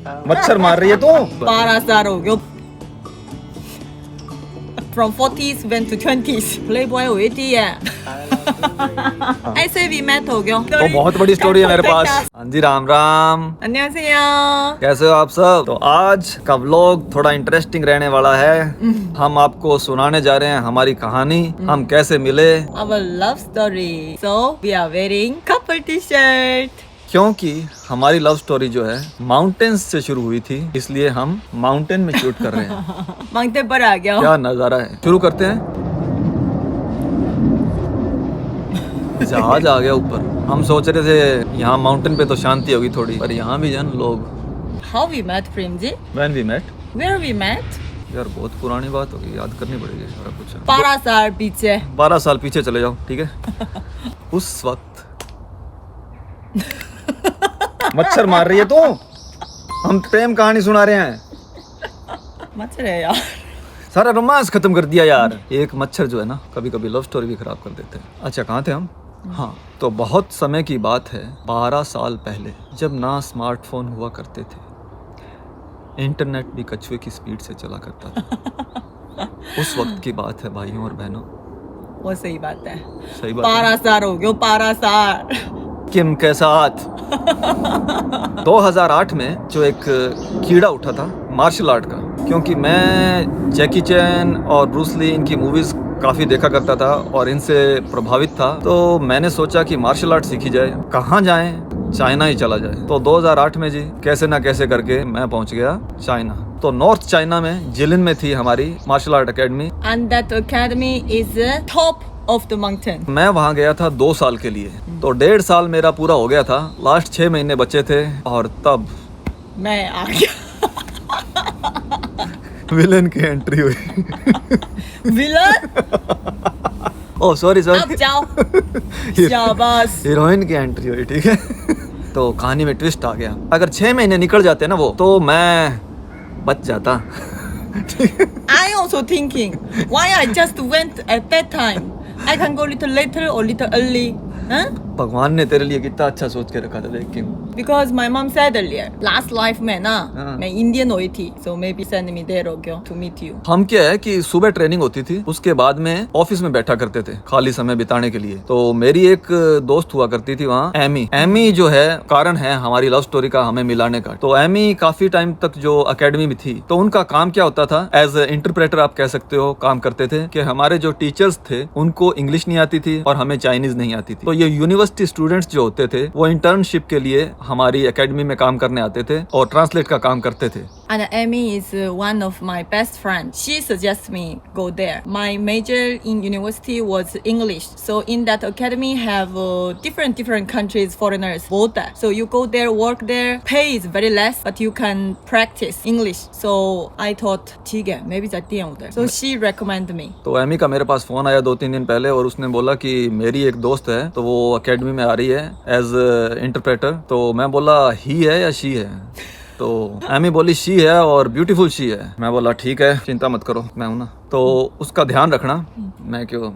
मच्छर मार रही है तू। 12 साल हो गया। From 40s went to 20s. Playboy हुई थी ये। ऐसे भी मैथ हो गया। तो बहुत बड़ी स्टोरी है मेरे पास। हाँ जी, राम राम। 안녕하세요. कैसे हो आप सब? तो आज का व्लॉग थोड़ा इंटरेस्टिंग रहने वाला है। हम आपको सुनाने जा रहे हैं हमारी कहानी, हम कैसे मिले। Our love story. So we are wearing couple t-shirt. क्योंकि हमारी लव स्टोरी जो है माउंटेन्स से शुरू हुई थी, इसलिए हम माउंटेन में शूट कर रहे हैं। मांगते पर आ गया। क्या नजारा है। शुरू करते हैं। जहाज आ गया ऊपर। हम सोच रहे थे यहाँ माउंटेन पे तो शांति होगी थोड़ी, पर यहाँ भी जन लोग। How we met, Prem ji? When we met? Where we met? यार बहुत पुरानी बात होगी, याद करनी पड़ेगी सारा कुछ। 12 साल पीछे। 12 साल पीछे चले जाओ, ठीक है। उस वक्त मच्छर मार रही है तू। हम प्रेम कहानी सुना रहे हैं। मच्छर है यार। सारा रोमांस खत्म कर दिया यार। एक मच्छर जो है ना, कभी कभी लव स्टोरी भी खराब कर देते हैं। अच्छा, कहाँ थे हम? हाँ, तो बहुत समय की बात है, 12 साल पहले, जब ना स्मार्टफोन हुआ करते थे, इंटरनेट भी कछुए की स्पीड से चला करता था। उस वक्त की बात है भाइयों और बहनों। वो सही बात है। सही बात है। 12 साल हो गया, 12 साल। किम के साथ 2008 में जो एक कीड़ा उठा था मार्शल आर्ट का, क्योंकि मैं जैकी चैन और ब्रूस ली इनकी मूवीज काफ़ी देखा करता था और इनसे प्रभावित था, तो मैंने सोचा कि मार्शल आर्ट सीखी जाए। कहाँ जाएं? चाइना ही चला जाए। तो 2008 में जी कैसे ना कैसे करके मैं पहुंच गया चाइना। तो नॉर्थ चाइना में जिलिन में थी हमारी martial art academy. And that academy is top of the mountain. मैं वहाँ गया था 2 साल के लिए, तो 1.5 साल मेरा पूरा हो गया था। लास्ट 6 महीने बचे थे और तब मैं आ गया। विलन की एंट्री हुई। विलन? ओह सॉरी अब जाओ। शाबाश। हीरोइन की एंट्री हुई, ठीक है। तो कहानी में ट्विस्ट आ गया। अगर 6 महीने निकल जाते ना वो, तो मैं बच जाता। I also thinking why I just went at that time. I can go little later or little early. Huh? भगवान ने तेरे लिए कितना अच्छा सोच के रखा था, लेकिन Because my mom said earlier, last life में ना हाँ। मैं इंडियन हुई थी, so maybe send me there हो गया to meet you. हम क्या है कि सुबह ट्रेनिंग होती थी, उसके बाद में ऑफिस में बैठा करते थे खाली समय बिताने के लिए। तो मेरी एक दोस्त हुआ करती थी वहाँ, एमी। एमी जो है कारण है हमारी लव स्टोरी का हमें मिलाने का। तो एमी काफी टाइम तक जो अकेडमी में थी, तो उनका काम क्या होता था, एज इंटरप्रेटर आप कह सकते हो, काम करते थे कि हमारे जो टीचर्स थे उनको इंग्लिश नहीं आती थी और हमें चाइनीज नहीं आती थी। तो ये यूनिवर्सिटी स्टूडेंट्स जो होते थे वो इंटर्नशिप के लिए हमारी एकेडमी में काम करने आते थे और ट्रांसलेट का काम करते थे। And Amy is one of my best friends. She suggests me go there. My major in university was English. So in that academy have different countries foreigners both there. So you go there, work there. Pay is very less, but you can practice English. So I thought, ठीक है, मैं भी जाती हूँ उधर. So she recommended me. तो Amy का मेरे पास फोन आया 2-3 दिन पहले और उसने बोला कि मेरी एक दोस्त है, तो वो अकेडमी में आ रही है एज इंटरप्रेटर। तो मैं बोला ही है या शी है? तो एमी बोली शी है और ब्यूटीफुल शी है। मैं बोला ठीक है, चिंता मत करो, मैं हूं ना। तो उसका ध्यान रखना। मैं क्यों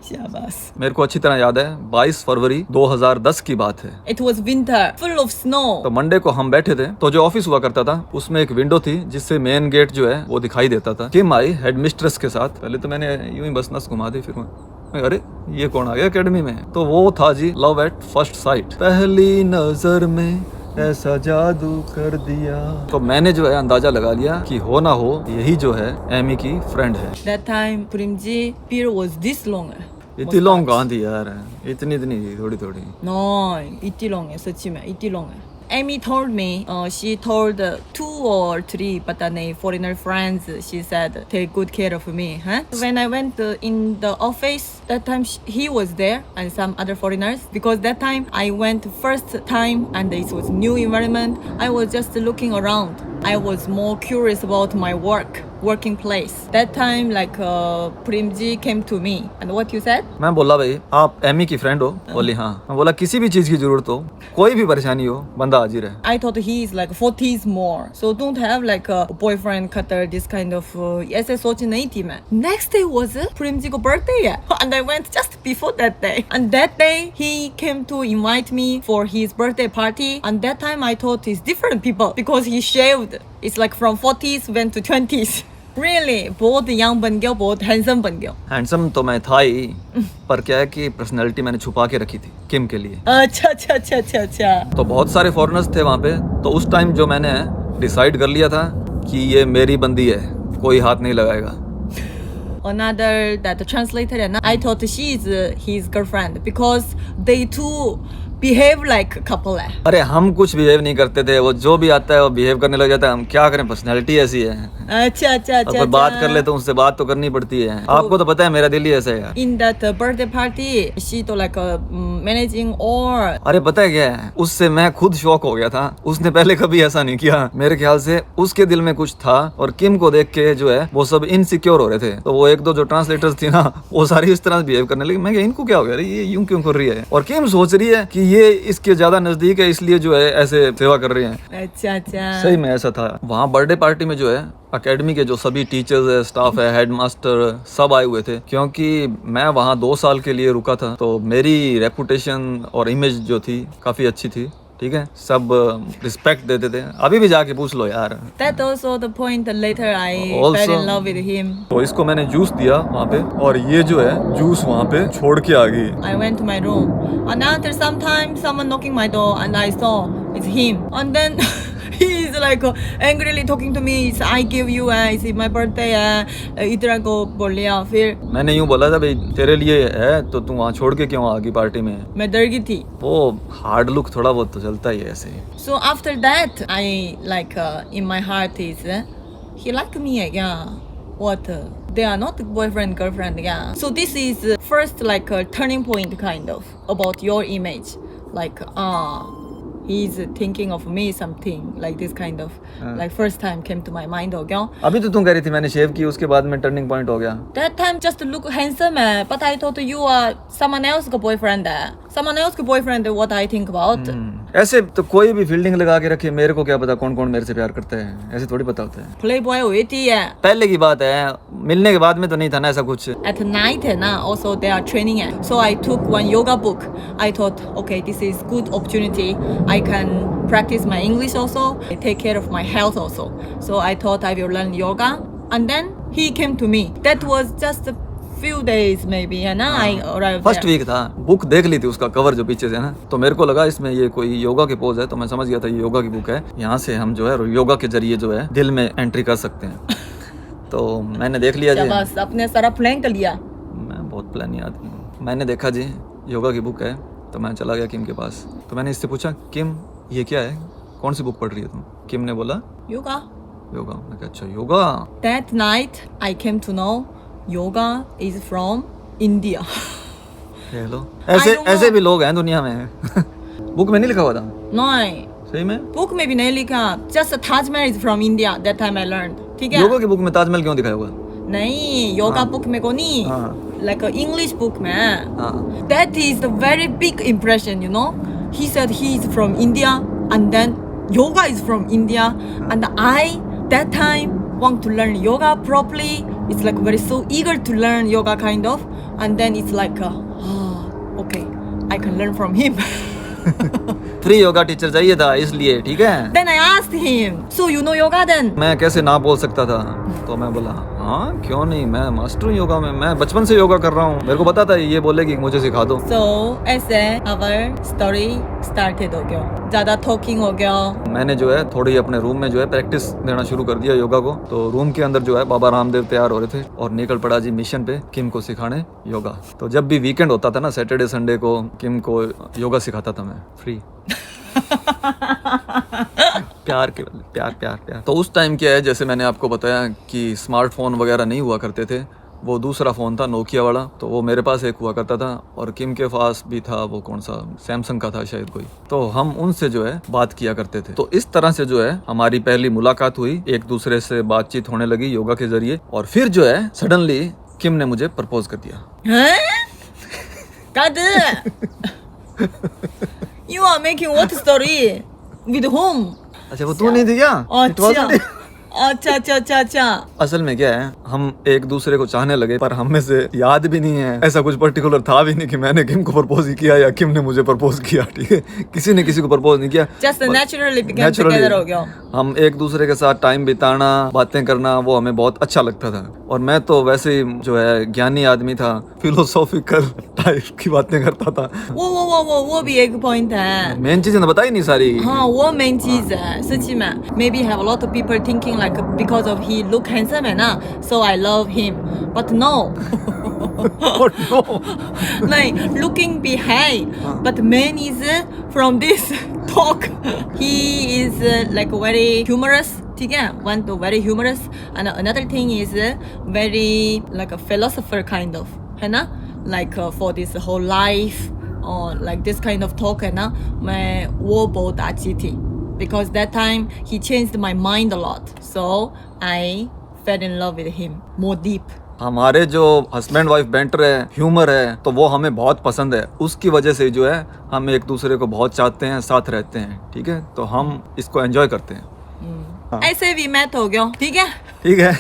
शाबाश। मेरे को अच्छी तरह याद है, 22 फरवरी 2010 की बात है। It was winter, full of snow. तो मंडे को हम बैठे थे, तो जो ऑफिस हुआ करता था उसमें एक विंडो थी जिससे मेन गेट जो है वो दिखाई देता था। किम आई हेड मिस्ट्रेस के साथ। पहले तो मैंने यूं ही बस नस घुमा दी, फिर मैं अरे ये कौन आ गया अकेडमी में? तो वो था जी लव एट फर्स्ट साइट, पहली नजर में ऐसा जादू कर दिया। तो मैंने जो है अंदाजा लगा लिया कि हो ना हो यही जो है एमी की फ्रेंड है। That time, Primji, beard was this long. इतनी लॉन्ग कहाँ थी यार, इतनी थोड़ी थोड़ी। No, इतनी long है, सच्ची में इतनी long है। Amy told me, she told 2 or 3 पता नहीं foreigner friends. She said take good care of me. Huh? When I went in the office, that time he was there and some other foreigners. Because that time I went first time and it was new environment. I was just looking around. I was more curious about my work. working place. That time, like Primji came to me, and what you said? मैं बोला भाई आप Amy की friend हो? बोली हाँ। मैं बोला किसी भी चीज की जरूरत हो, कोई भी परेशानी हो, बंदा हाजिर है। I thought he is like 40s more, so don't have like a boyfriend cutter, this kind of ऐसे सोच नहीं थी मैं। Next day was Primji को birthday है, and I went just before that day. And that day he came to invite me for his birthday party, and that time I thought it's different people because he shaved. It's like from 40s went to 20s. Really, बहुत young बन गया, बहुत handsome बन गया। Handsome तो मैं था ही, पर क्या है कि पर्सनैलिटी मैंने छुपा के रखी थी किम के लिए। अच्छा अच्छा अच्छा अच्छा अच्छा। तो बहुत सारे फॉरेनर्स थे वहाँ पे, तो उस टाइम जो मैंने डिसाइड कर लिया था कि ये मेरी बंदी है, कोई हाथ नहीं लगाएगा। Another that translated, and I thought she is his girlfriend because they two behave like couple है। अरे हम कुछ बिहेव नहीं करते थे, वो जो भी आता है वो बिहेव करने लग जाता है। हम क्या करें, पर्सनैलिटी ऐसी है। अच्छा अच्छा अच्छा। कोई बात कर ले तो उससे बात तो करनी पड़ती है। आपको तो पता है मेरा दिल ही ऐसा है यार। In that birthday party, she तो like managing और। अरे पता है क्या है, उससे मैं खुद शॉक हो गया था। उसने पहले कभी ऐसा नहीं किया। मेरे ख्याल से उसके दिल में कुछ था और किम को देख के जो है वो सब इनसिक्योर हो रहे थे। तो वो एक दो जो ट्रांसलेटर्स थी ना, वो सारी इस तरह बिहेव करने लगी। मैं क्या इनको क्या हो गया, ये यूं क्यों कर रही है? और किम सोच रही है कि ये इसके ज्यादा नजदीक है, इसलिए जो है ऐसे सेवा कर रही है। अच्छा अच्छा। सही में ऐसा था। वहाँ बर्थडे पार्टी में जो है अकेडमी के जो सभी टीचर्स है, स्टाफ है, हेडमास्टर सब आए हुए थे। क्योंकि मैं वहाँ 2 साल के लिए रुका था, तो मेरी रेपुटेशन और इमेज जो थी काफी अच्छी थी। ठीक है, सब रिस्पेक्ट देते थे। अभी भी जाके पूछ लो यार। That also the point later I fell in love with him. तो इसको मैंने जूस दिया वहाँ पे, और ये जो है जूस वहाँ पे छोड़ के आ गई। I went to my room, and after some time someone knocking my door, and I saw it's him. And then he is like angrily talking to me. It's, I give you it's my birthday इतना को बोल लिया। फिर मैंने यूँ बोला था भाई तेरे लिए है तो तू वहाँ छोड़ के क्यों आ गई पार्टी में? मैं डर गई थी। वो हार्ड लुक थोड़ा बहुत तो चलता ही है ऐसे। So after that I like in my heart is he like me yeah. What they are not boyfriend girlfriend yeah. So this is first like a turning point kind of about your image, like he's thinking of me something like this kind of like first time came to my mind हो गया। अभी तो तुम कह रही थी मैंने शेव की, उसके बाद में टर्निंग पॉइंट हो गया। That time just look handsome है, but I thought you are someone else का boyfriend है। Someone else का boyfriend है what I think about। ऐसे तो कोई भी फील्डिंग लगा के रखे, मेरे को क्या पता कौन कौन मेरे से प्यार करता है, ऐसे थोड़ी पता होता है। Playboy हुई थी है। पहले की बात है, मिलने के बाद में तो नहीं था ना ऐसा कुछ। At night है ना, also they are training है। So I took one yoga book. I thought okay this is good opportunity. I can practice my English also. I take care of my health also. So I thought I will learn yoga. And then he came to me. That was just a few days maybe है ना। I arrived first there. Week था। Book देख ली थी उसका cover जो पीछे से ना, तो मेरे को लगा इसमें ये कोई योगा के पोज है, तो मैं समझ गया था ये योगा की बुक है। यहाँ से हम जो है योगा के जरिए जो है दिल में एंट्री कर सकते हैं। तो मैंने देख लिया जी। शाबाश, अपने सारा प्लान कर लिया। मैं बहुत प्लानी आदमी हूँ। मैंने देखा जी योगा की बुक है, तो मैं चला गया किम के पास। तो मैंने इससे पूछा किम ये क्या है, कौन सी बुक पढ़ रही है तुम? किम ने बोला Yoga. योगा। मैं कहा अच्छा yoga. That night I came to know yoga is from India. Hello, ऐसे I don't know. ऐसे भी लोग हैं दुनिया में। बुक में नहीं लिखा हुआ था नहीं, सही में। बुक में भी नहीं लिखा। Just Tajmahal is from India. That time I learned. ठीक है? योगा की बुक में ताजमहल क्यों दिखाया हुआ? नहीं, योगा बुक में को नहीं। हाँ। Like a English book में। हाँ। That is the very big impression, you know. He said he is from India, and then yoga is from India, and I that time want to learn yoga properly. It's like very so eager to learn yoga kind of, and then it's like okay, I can learn from him. Free yoga teacher चाहिए था इसलिए, ठीक है। Then I asked him, so you know yoga then? मैं कैसे ना बोल सकता था, तो मैं बोला हाँ क्यों नहीं, मैं मास्टर हूँ योगा में, मैं बचपन से योगा कर रहा हूँ। मेरे को पता था ये बोलेगी मुझे सिखा दो। So ऐसे our story started हो गया, ज़्यादा talking हो गया। मैंने जो है थोड़ी अपने रूम में जो है प्रैक्टिस देना शुरू कर दिया योगा को। तो रूम के अंदर जो है बाबा रामदेव तैयार हो रहे थे और निकल पड़ा जी मिशन पे किम को सिखाने योगा। तो जब भी वीकेंड होता था ना, सैटरडे संडे को किम को योगा सिखाता था मैं फ्री। प्यार के प्यार प्यार प्यार। तो उस टाइम क्या है, जैसे मैंने आपको बताया कि स्मार्टफोन वगैरह नहीं हुआ करते थे, वो दूसरा फ़ोन था नोकिया वाला, तो वो मेरे पास एक हुआ करता था और किम के पास भी था, वो कौन सा सैमसंग का था शायद कोई। तो हम उनसे जो है बात किया करते थे। तो इस तरह से जो है हमारी पहली मुलाकात हुई, एक दूसरे से बातचीत होने लगी योगा के जरिए, और फिर जो है सडनली किम ने मुझे प्रपोज कर दिया। God, you are making what story? With whom? अच्छा वो तू नहीं थी क्या? It wasn't it? अच्छा। असल में क्या है, हम एक दूसरे को चाहने लगे, पर हम में से याद भी नहीं है, ऐसा कुछ पर्टिकुलर था भी नहीं कि मैंने किम को प्रपोज ही किया या किम ने मुझे प्रपोज किया। ठीक है, किसी ने किसी को प्रपोज नहीं किया, Just naturally became together हो गया। हम एक दूसरे के साथ टाइम बिताना, बातें करना, वो हमें बहुत अच्छा लगता था। और मैं तो वैसे ही जो है ज्ञानी आदमी था, फिलोसॉफिकल टाइप की बातें करता था। वो भी एक पॉइंट है। मेन चीजें तो बताई नहीं सारी। हाँ वो मेन चीज है सच्ची में। Maybe have a lot of people thinking like because of he look handsome है ना, so I love him, but no. Oh, no. नहीं, looking behind, but man is from this talk, he is like very humorous. ठीक है, one to very humorous, and another thing is very like a philosopher kind of, है ना, like for this whole life or like this kind of talk है ना, मैं वो बहुत अच्छी थी, because that time he changed my mind a lot, so I fell in love with him more deep. हमारे जो हस्बैंड वाइफ बैंटर है, ह्यूमर है, तो वो हमें बहुत पसंद है। उसकी वजह से जो है हम एक दूसरे को बहुत चाहते हैं, साथ रहते हैं। ठीक है, तो हम इसको एंजॉय करते हैं। ऐसे भी मैथ हो गया, ठीक है। ठीक है।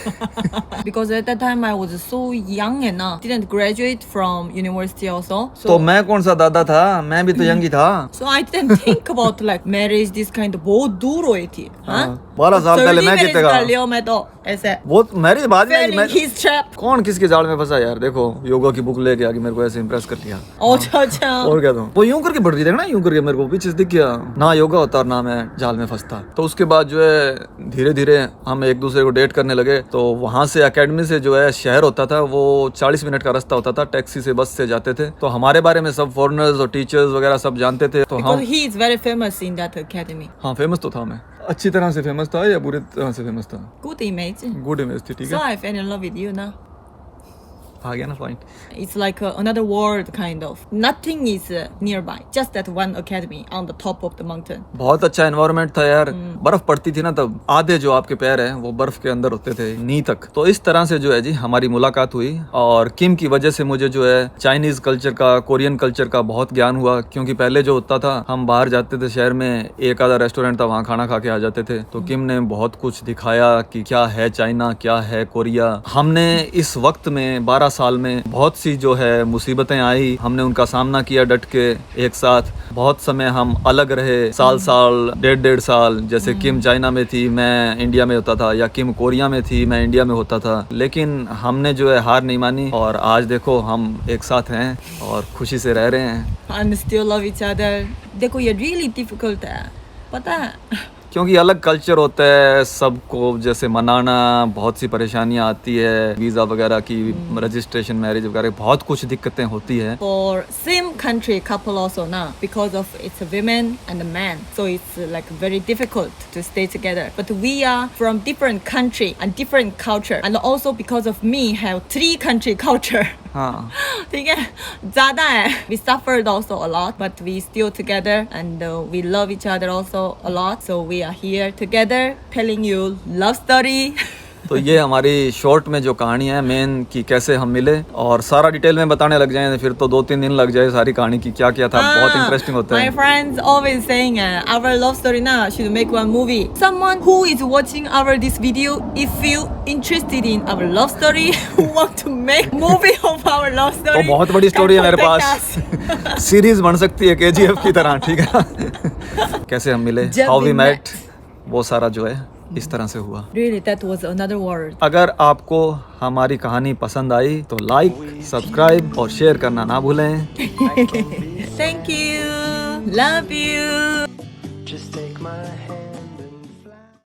Because at that time I was so young and didn't graduate from university also. So, तो मैं कौन सा दादा था, मैं भी तो यंग ही था। so I didn't think about like marriage this kind of, बहुत दूर हुई थी। हाँ? 12 साल पहले मैं marriage कितने कर का, लिया मैं तो ऐसे। वो मैरिज बाद Fell में in his trap. कौन किसके जाल में फंसा यार। देखो योगा की बुक लेके आके मेरे को ऐसे इंप्रेस कर लिया। अच्छा। और क्या, तो वो यूं करके बढ़ रही थी ना, यूं करके मेरे को पीछे से दिख गया, ना योगा होता और ना मैं जाल में फंसता। तो उसके बाद जो है धीरे धीरे हम एक दूसरे को डेट करने लगे। तो वहां से एकेडमी से जो है शहर होता था, वो 40 मिनट का रास्ता होता था, टैक्सी से बस से जाते थे। तो हमारे बारे में सब फॉरेनर्स और टीचर्स वगैरह सब जानते थे। तो Because हम, he is very famous in that academy. हाँ फेमस तो था मैं, अच्छी तरह से फेमस था या बुरी तरह से फेमस था? Good image. गुड इमेज थी। ठीक So है, I fell in love with you now. आ गया ना point. It's like another world kind of. Nothing is nearby. Just that one academy on the top of the mountain. बहुत अच्छा environment था यार। बर्फ पड़ती थी ना, तब आधे जो आपके पैर हैं वो बर्फ के अंदर होते थे, नी तक। तो इस तरह से जो है जी हमारी मुलाकात हुई। और किम की वजह से मुझे जो है चाइनीज कल्चर का, कोरियन कल्चर का बहुत ज्ञान हुआ। क्योंकि पहले जो होता था, हम बाहर जाते थे शहर में, एक आधा रेस्टोरेंट था, वहाँ खाना खा के आ जाते थे। तो किम ने बहुत कुछ दिखाया कि क्या है चाइना, क्या है कोरिया। हमने इस वक्त में 12 साल में बहुत सी जो है मुसीबतें आई, हमने उनका सामना किया डट के एक साथ। बहुत समय हम अलग रहे, साल 1.5 साल। जैसे किम चाइना में थी, मैं इंडिया में होता था, या किम कोरिया में थी, मैं इंडिया में होता था। लेकिन हमने जो है हार नहीं मानी, और आज देखो हम एक साथ हैं और खुशी से रह रहे हैं। And still love each other. देखो ये really difficult है, पता है। क्योंकि अलग कल्चर होता है, सबको जैसे मनाना, बहुत सी परेशानियां आती है, वीजा वगैरह की, रजिस्ट्रेशन, मैरिज वगैरह, बहुत कुछ दिक्कतें होती है। For same country couple also now, because of it's a woman and a man, so it's like very difficult to stay together. But we are from different country and different culture, and also because of me have 3 country culture. हाँ, ठीक है, ज़्यादा है। We suffered also a lot, but we still together and we love each other also a lot. So we are here together telling you love story. तो ये हमारी short में जो कहानी है मेन की, कैसे हम मिले, और सारा डिटेल में बताने लग जाए फिर तो 2-3 दिन लग जाए सारी कहानी की, क्या क्या था। बहुत इंटरेस्टिंग होता है। My friends always saying our love story now should make one movie. Someone who is watching our this video, if you interested in our love story, who want to make movie of our love story, तो बहुत बड़ी story है मेरे contact पास। Series बन सकती है KGF की तरह। ठीक है, कैसे हम मिले, जब हाउ वी we मेट, वो सारा जो है इस तरह से हुआ। Really, that was another world. अगर आपको हमारी कहानी पसंद आई तो लाइक, सब्सक्राइब और शेयर करना ना भूलें। Thank you. Love you. Just take my hand.